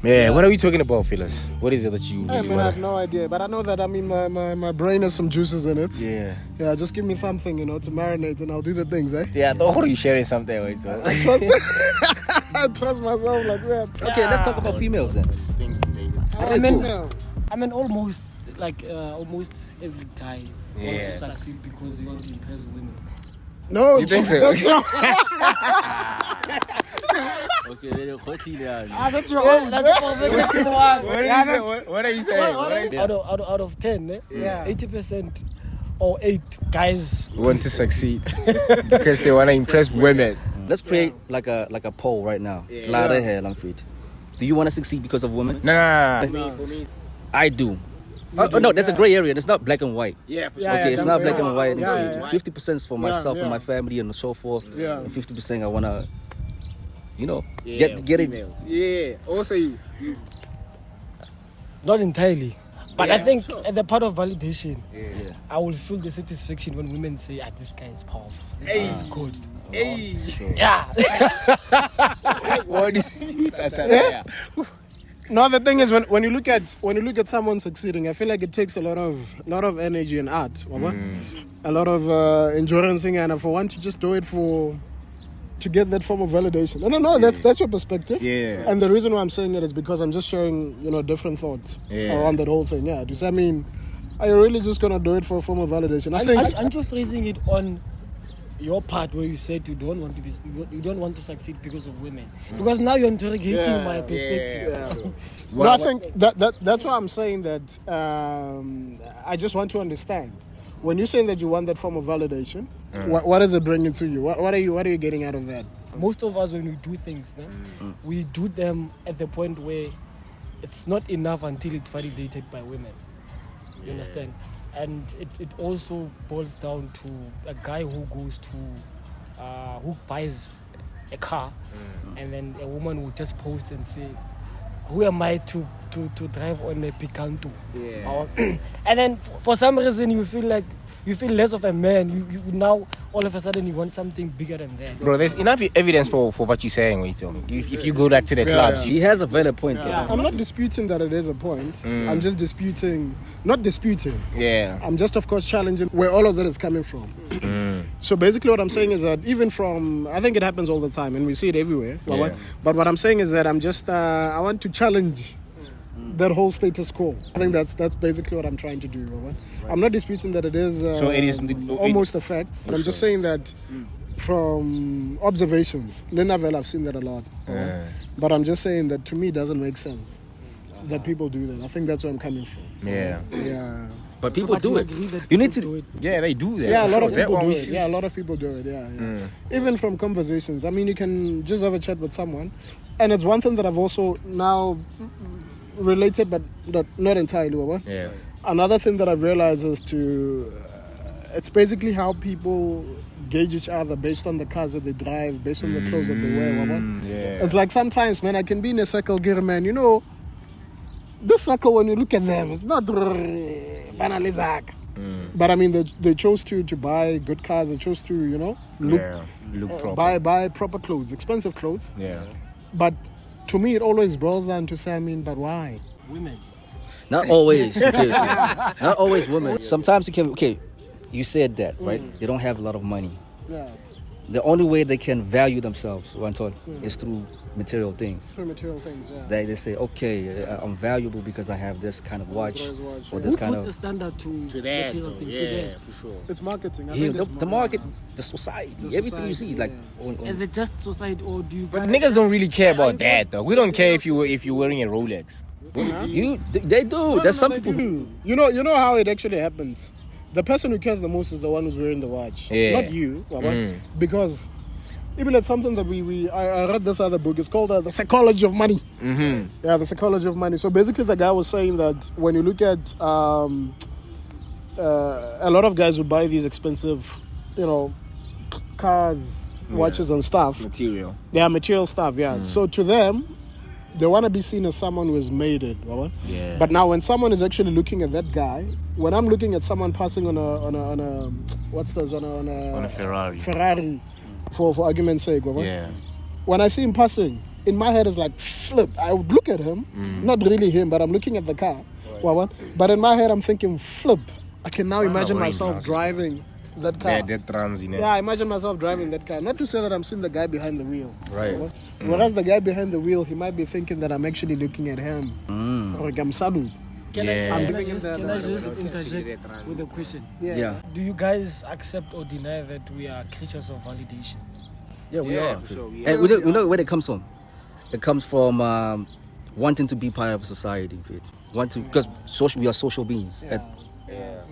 Yeah, what are we talking about, fellas? What is it that you really I have no idea, but I know that my brain has some juices in it. Yeah, just give me something, to marinate, and I'll do the things, eh? Yeah, I thought you sharing something with so. I trust myself like that. Okay, let's talk about females then. I mean, almost every guy wants to succeed because they want to impress women. No, you think so? That's wrong. Okay, that's your own. That's perfect one. What are you saying? Out of 10, 80% or 8 guys want to succeed because they want to impress women. Let's create like a poll right now. Klare hair, Lamfit. Do you want to succeed because of women? Nah. For me. I do. No, there's a gray area. It's not black and white. Yeah, Okay, it's not black and white. 50% is for myself and my family and so forth. Yeah. And 50% I want to, get it. Yeah, also you. Not entirely. But I think at the part of validation, I will feel the satisfaction when women say, this guy is powerful. This guy is good. Hey. Yeah. What is that? No, the thing is when you look at someone succeeding, I feel like it takes a lot of energy and art, a lot of endurance, and for one to just do it to get that form of validation. No, that's your perspective. Yeah. And the reason why I'm saying it is because I'm just sharing, different thoughts around that whole thing. Yeah. Does that mean are you really just gonna do it for a form of validation? I think. Aren't you phrasing it on your part where you said you don't want to succeed because of women? Because now you're interrogating my perspective. Yeah. No, I think that's why I'm saying that I just want to understand. When you're saying that you want that form of validation, what does it bring into you? What are you getting out of that? Most of us, when we do things, we do them at the point where it's not enough until it's validated by women. You understand? And it also boils down to a guy who goes to, who buys a car, and then a woman will just post and say, who am I to drive on a Picanto? Yeah. And then for some reason you feel less of a man. You now all of a sudden you want something bigger than that. Bro, there's enough evidence for what you're saying, Wito. If you go back to the clubs, he has a valid point. Yeah. I'm not disputing that it is a point. I'm just not disputing. Yeah. I'm just, of course, challenging where all of that is coming from. So basically what I'm saying is that even from, I think it happens all the time and we see it everywhere. But what I'm saying is that I'm just, I want to challenge that whole status quo. I think that's basically what I'm trying to do. I'm not disputing that it is, so it is almost a fact. But I'm just saying that from observations, Lenavel, I've seen that a lot. But I'm just saying that to me it doesn't make sense that people do that. I think that's where I'm coming from. Yeah. But people do it. You need to do it. Yeah, they do that. Yeah, a lot of people do it. Yeah, a lot of people do it. Yeah. Even from conversations. I mean, you can just have a chat with someone, and it's one thing that I've also now related, but not entirely. Yeah. Another thing that I've realized is it's basically how people gauge each other based on the cars that they drive, based on the clothes that they wear. Yeah. It's like sometimes, man, I can be in a circle, man, this circle, when you look at them, it's not banalizak. But I mean, they chose to buy good cars. They chose to, look proper. Buy proper clothes, expensive clothes. Yeah. But to me, it always boils down to say, but why? Women. Not always. Not always women. Sometimes it can. Okay, you said that, right? They don't have a lot of money. Yeah. The only way they can value themselves, is through material things. Through material things, yeah. They say, okay, I'm valuable because I have this kind of watch or this Who kind puts of. a standard to that, material thing? yeah, for sure. It's marketing. I Yeah, think the market, the society, everything you see, like. Is it just society or do you? But niggas don't really care about that, though. We don't care if you're wearing a Rolex. They do. There's some people who. You know how it actually happens. The person who cares the most is the one who's wearing the watch, not you, because even it's something that I read this other book. It's called The Psychology of Money. Yeah, The Psychology of Money. So basically, the guy was saying that when you look at a lot of guys who buy these expensive, cars, watches, and stuff. Material. Yeah, material stuff. Yeah. So to them, they want to be seen as someone who has made it. Yeah. But now when someone is actually looking at that guy, when I'm looking at someone passing on a what's this on a Ferrari. for argument's sake, Yeah. when I see him passing, in my head is like flip. I would look at him, not really him, but I'm looking at the car. Well, what? But in my head, I'm thinking flip. I can now imagine myself driving that car. Yeah, that runs, you know. Yeah, I imagine myself driving that car. Not to say that I'm seeing the guy behind the wheel. Right. Whereas the guy behind the wheel, he might be thinking that I'm actually looking at him. Or like I'm Sadu. Can Yeah. I, I'm can I giving him just, the- can I just interject with a question? Yeah. Do you guys accept or deny that we are creatures of validation? Yeah, we are. for sure, we And we know where it comes from. It comes from wanting to be part of society. Because we are social beings.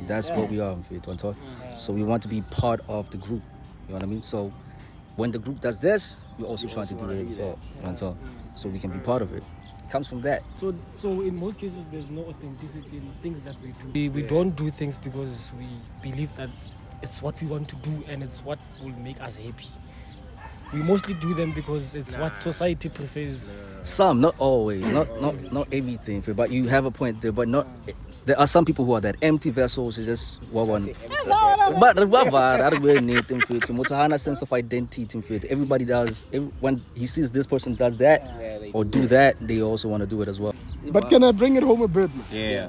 That's what we are. On top. So we want to be part of the group. You know what I mean? So when the group does this, we're also trying to do it as well. On top. So we can be part of it. It comes from that. So in most cases, there's no authenticity in things that we do. We don't do things because we believe that it's what we want to do and it's what will make us happy. We mostly do them because it's what society prefers. Some, not always, not everything. But you have a point there. But not. There are some people who are that empty vessels. It's just one. But a sense of identity. Everybody does. When he sees this person does that or do that, they also want to do it as well. But can I bring it home a bit? Man? Yeah.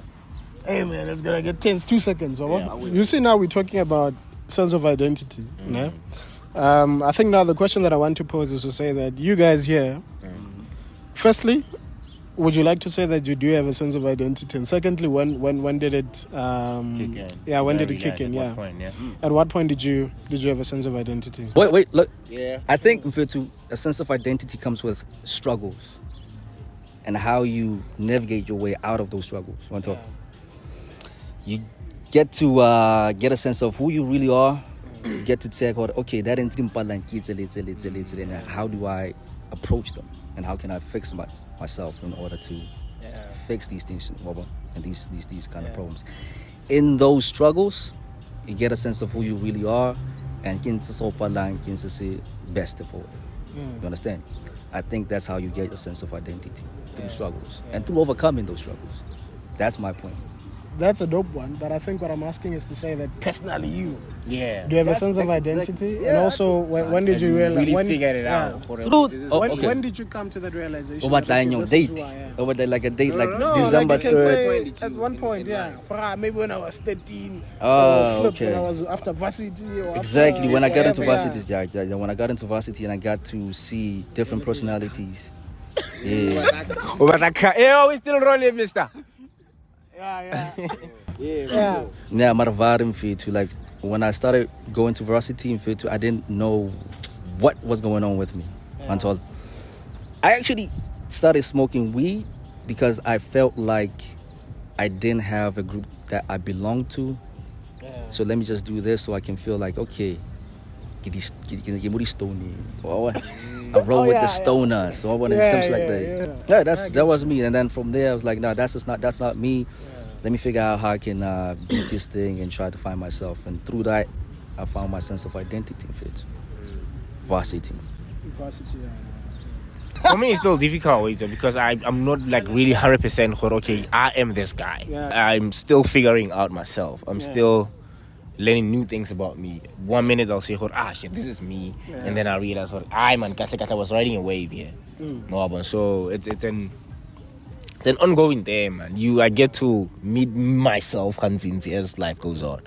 Hey man, it's gonna get tense. 2 seconds. You see, now we're talking about sense of identity. No? I think now the question that I want to pose is to say that you guys here, firstly, would you like to say that you do have a sense of identity? And secondly, when did it Kick in. Yeah, when did it kick in? At Yeah. what point, yeah. At what point did you have a sense of identity? Wait, look. Yeah. I think a sense of identity comes with struggles and how you navigate your way out of those struggles. You get to get a sense of who you really are. You get to say, okay, that and how do I approach them? And how can I fix myself in order to fix these things and these kind of problems? In those struggles, you get a sense of who you really are and can say best for it. You understand? I think that's how you get a sense of identity, through struggles and through overcoming those struggles. That's my point. That's a dope one, but I think what I'm asking is to say that personally do you have a sense of identity? Yeah. And also, when did you realize? Really when, figured it out. When did you come to that realization? Over that, okay, your this is date. who I am? Over there, like a date, like No, December like you can 3rd. say at one point, maybe when I was 13. Oh, or okay. When I was after varsity. Or Exactly. After When I got into whatever, varsity, when I got into varsity and I got to see different personalities. Yeah. Yeah, we still rolling, mister. Yeah. Yeah, I'm like when I started going to varsity in Fitu, I didn't know what was going on with me until I actually started smoking weed because I felt like I didn't have a group that I belonged to. So let me just do this so I can feel like, okay, I roll with the stoners, so I want something like that. Yeah, that was me. And then from there, I was like, no, that's not me. Let me figure out how I can beat this thing and try to find myself. And through that, I found my sense of identity in it. Varsity. For me, it's still difficult because I'm not like really 100% sure, okay, I am this guy. I'm still figuring out myself. I'm still learning new things about me. 1 minute I'll say, shit, this is me. And then I realize, I was riding a wave here. No, so it's an ongoing thing, man. I get to meet myself as life goes on.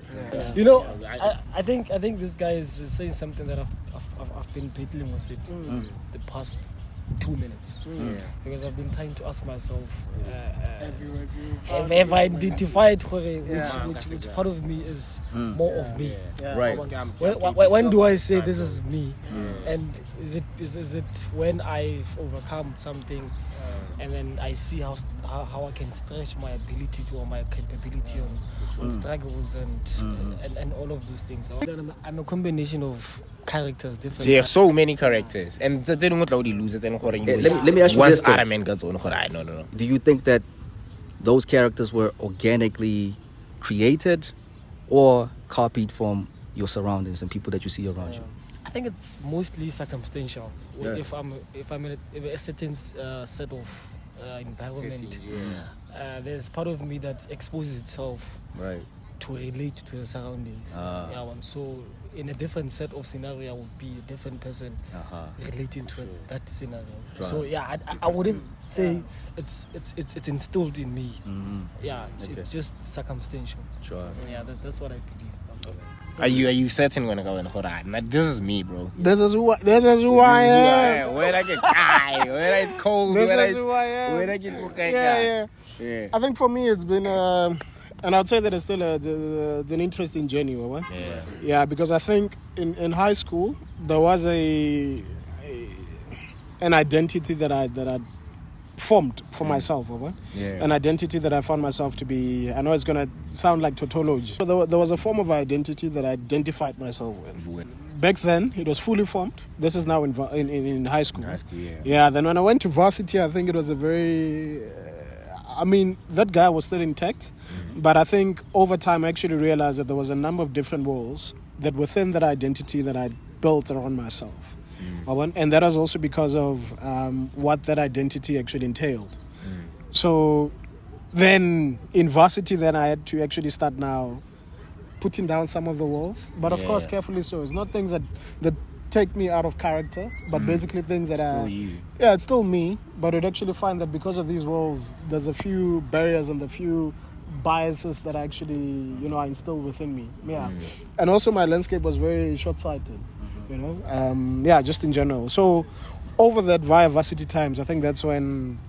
You know, I think this guy is saying something that I've been battling with it the past 2 minutes. Because I've been trying to ask myself, have I identified which part of me is more of me? Right. When do I say this is me? And is it when I've overcome something and then I see how I can stretch my ability to or my capability on struggles and all of those things. I'm a combination of characters, different. There are so many characters, and they don't lose it. Let me ask you Once this though. Iron Man gets on, no. Do you think that those characters were organically created or copied from your surroundings and people that you see around you? I think it's mostly circumstantial. If I'm in a certain set of environment, there's part of me that exposes itself. Right. to relate to the surroundings. Yeah, man. So in a different set of scenario, I would be a different person relating to that scenario. So yeah, I wouldn't say it's instilled in me. Yeah, it's just circumstantial. Sure. Yeah, that's what I believe. Are you certain when I go in this is me, bro? This is who I am. When I get high, when it's cold, This when is who I am. when I get okay. Yeah. I think for me it's been and I'd say that it's still it's an interesting journey, right? Yeah, because I think in high school there was an identity that I formed for myself, right? An identity that I found myself to be. I know it's gonna sound like tautology, but there was a form of identity that I identified myself with. Back then, it was fully formed. This is now in high school. Yeah. Then when I went to varsity, I think it was a very. I mean, that guy was still intact, but I think over time I actually realized that there was a number of different walls that within that identity that I built around myself. And that was also because of what that identity actually entailed. So then in varsity, then I had to actually start now putting down some of the walls, but of course carefully so. It's not things that take me out of character, but basically things that still you. Yeah, it's still me, but you'd actually find that because of these walls, there's a few barriers and a few biases that actually, I instilled within me. And also my landscape was very short-sighted, just in general. So over that via varsity times, I think that's when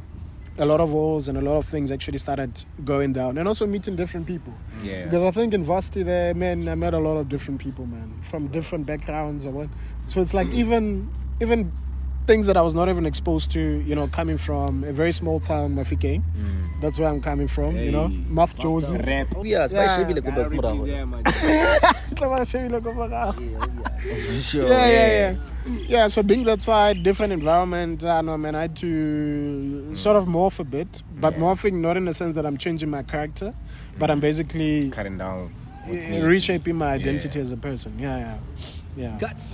a lot of walls and a lot of things actually started going down, and also meeting different people. Because I think in varsity there, man, I met a lot of different people, man, from different backgrounds or what. So it's like even things that I was not even exposed to, coming from a very small town, Mafike. That's where I'm coming from, Maf Jozi. Yeah, so being that side, different environment, I had to sort of morph a bit, but morphing not in the sense that I'm changing my character, but I'm basically cutting down, reshaping my identity as a person. Yeah.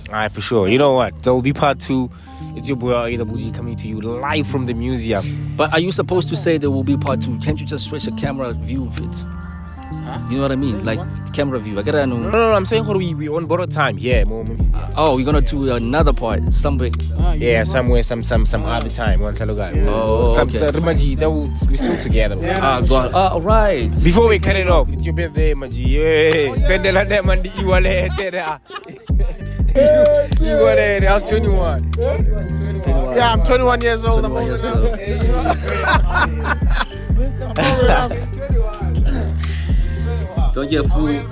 Alright, for sure. You know what? There will be part 2. It's your boy Buji coming to you live from the museum. But are you supposed to say there will be part 2? Can't you just switch a camera view of it? You know what I mean? Like camera view. I gotta know. No. I'm saying we on borrowed time. Yeah, more. We're gonna do another part. Somewhere. Somewhere, some other time. One fellow guy. Okay. We're still together. God. All right. Before we cut it off, it's your birthday, Maji. Yeah. Send the that man the wallet. I was 21. Yeah, I'm 21 years old. I'm older. Don't get fooled.